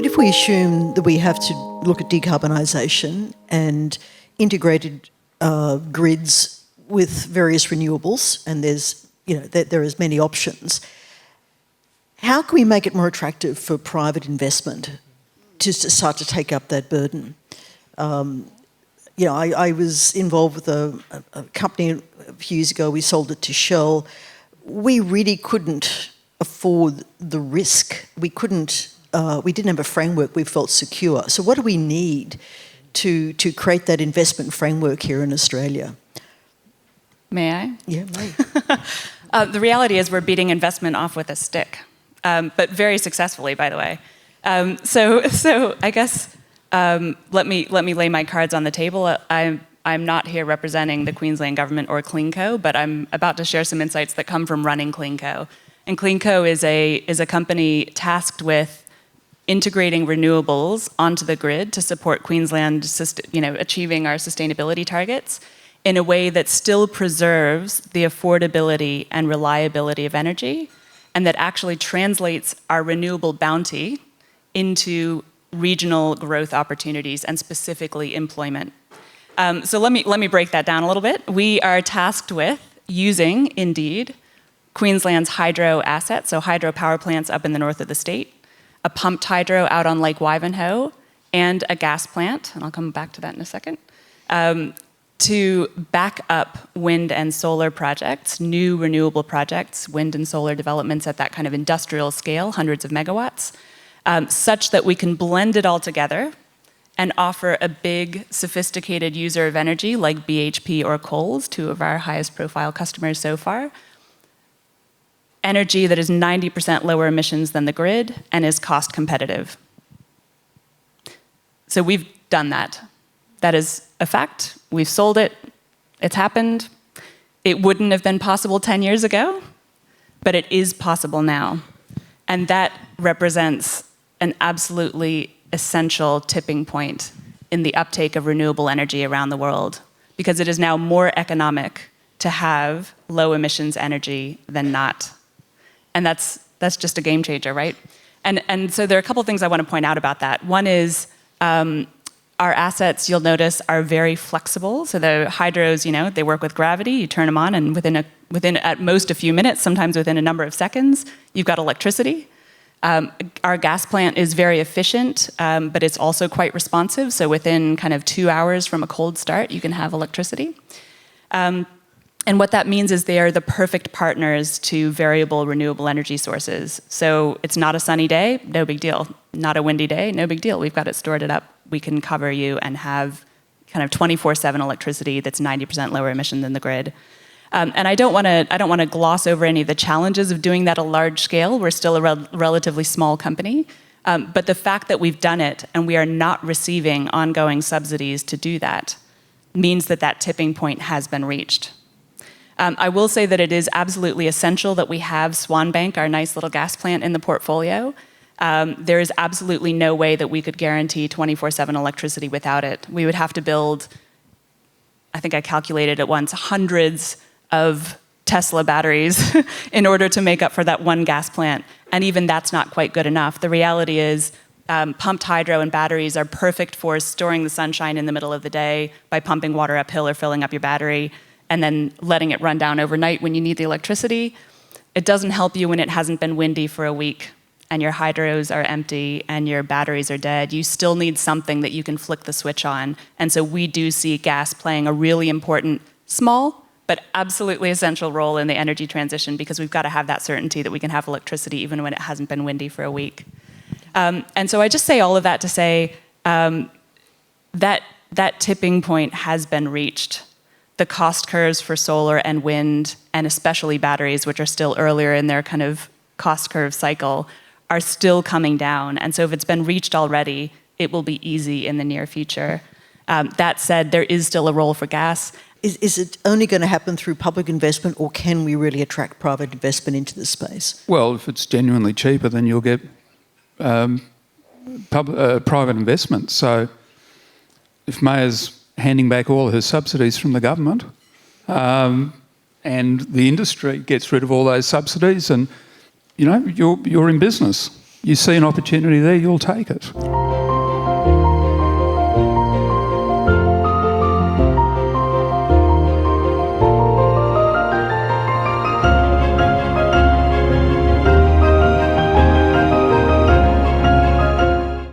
But if we assume that we have to look at decarbonisation and integrated grids with various renewables, and there is many options, how can we make it more attractive for private investment to start to take up that burden? I was involved with a company a few years ago. We sold it to Shell. We really couldn't afford the risk. We didn't have a framework we felt secure. So what do we need to create that investment framework here in Australia? May I? Yeah, may. The reality is we're beating investment off with a stick, but very successfully, by the way. So I guess let me lay my cards on the table. I'm not here representing the Queensland government or CleanCo, but I'm about to share some insights that come from running CleanCo. And CleanCo is a company tasked with integrating renewables onto the grid to support Queensland, achieving our sustainability targets in a way that still preserves the affordability and reliability of energy, and that actually translates our renewable bounty into regional growth opportunities and specifically employment. So let me break that down a little bit. We are tasked with using, indeed, Queensland's hydro assets, so hydro power plants up in the north of the state, a pumped hydro out on Lake Wivenhoe, and a gas plant, and I'll come back to that in a second, to back up wind and solar projects, new renewable projects, wind and solar developments at that kind of industrial scale, hundreds of megawatts, such that we can blend it all together and offer a big, sophisticated user of energy like BHP or Coles, two of our highest profile customers so far, energy that is 90% lower emissions than the grid and is cost competitive. So we've done that. That is a fact. We've sold it. It's happened. It wouldn't have been possible 10 years ago, but it is possible now. And that represents an absolutely essential tipping point in the uptake of renewable energy around the world, because it is now more economic to have low emissions energy than not. And that's just a game changer, right? And so there are a couple of things I want to point out about that. One is our assets, you'll notice, are very flexible. So the hydros, they work with gravity. You turn them on, and within at most a few minutes, sometimes within a number of seconds, you've got electricity. Our gas plant is very efficient, but it's also quite responsive. So within kind of 2 hours from a cold start, you can have electricity. And what that means is they are the perfect partners to variable renewable energy sources. So it's not a sunny day, no big deal. Not a windy day, no big deal. We've got it stored up. We can cover you and have kind of 24/7 electricity that's 90% lower emission than the grid. And I don't want to gloss over any of the challenges of doing that at a large scale. We're still a relatively small company. But the fact that we've done it and we are not receiving ongoing subsidies to do that means that tipping point has been reached. I will say that it is absolutely essential that we have Swanbank, our nice little gas plant, in the portfolio. There is absolutely no way that we could guarantee 24/7 electricity without it. We would have to build, I think I calculated at once, hundreds of Tesla batteries in order to make up for that one gas plant. And even that's not quite good enough. The reality is pumped hydro and batteries are perfect for storing the sunshine in the middle of the day by pumping water uphill or filling up your battery, and then letting it run down overnight when you need the electricity. It doesn't help you when it hasn't been windy for a week and your hydros are empty and your batteries are dead. You still need something that you can flick the switch on. And so we do see gas playing a really important, small, but absolutely essential role in the energy transition, because we've got to have that certainty that we can have electricity even when it hasn't been windy for a week. And so I just say all of that to say that tipping point has been reached. The cost curves for solar and wind, and especially batteries, which are still earlier in their kind of cost curve cycle, are still coming down. And so if it's been reached already, it will be easy in the near future. That said, there is still a role for gas. Is it only going to happen through public investment, or can we really attract private investment into the space? Well, if it's genuinely cheaper, then you'll get private investment. So if Maia's handing back all her subsidies from the government, and the industry gets rid of all those subsidies, and you're in business. You see an opportunity there, you'll take it.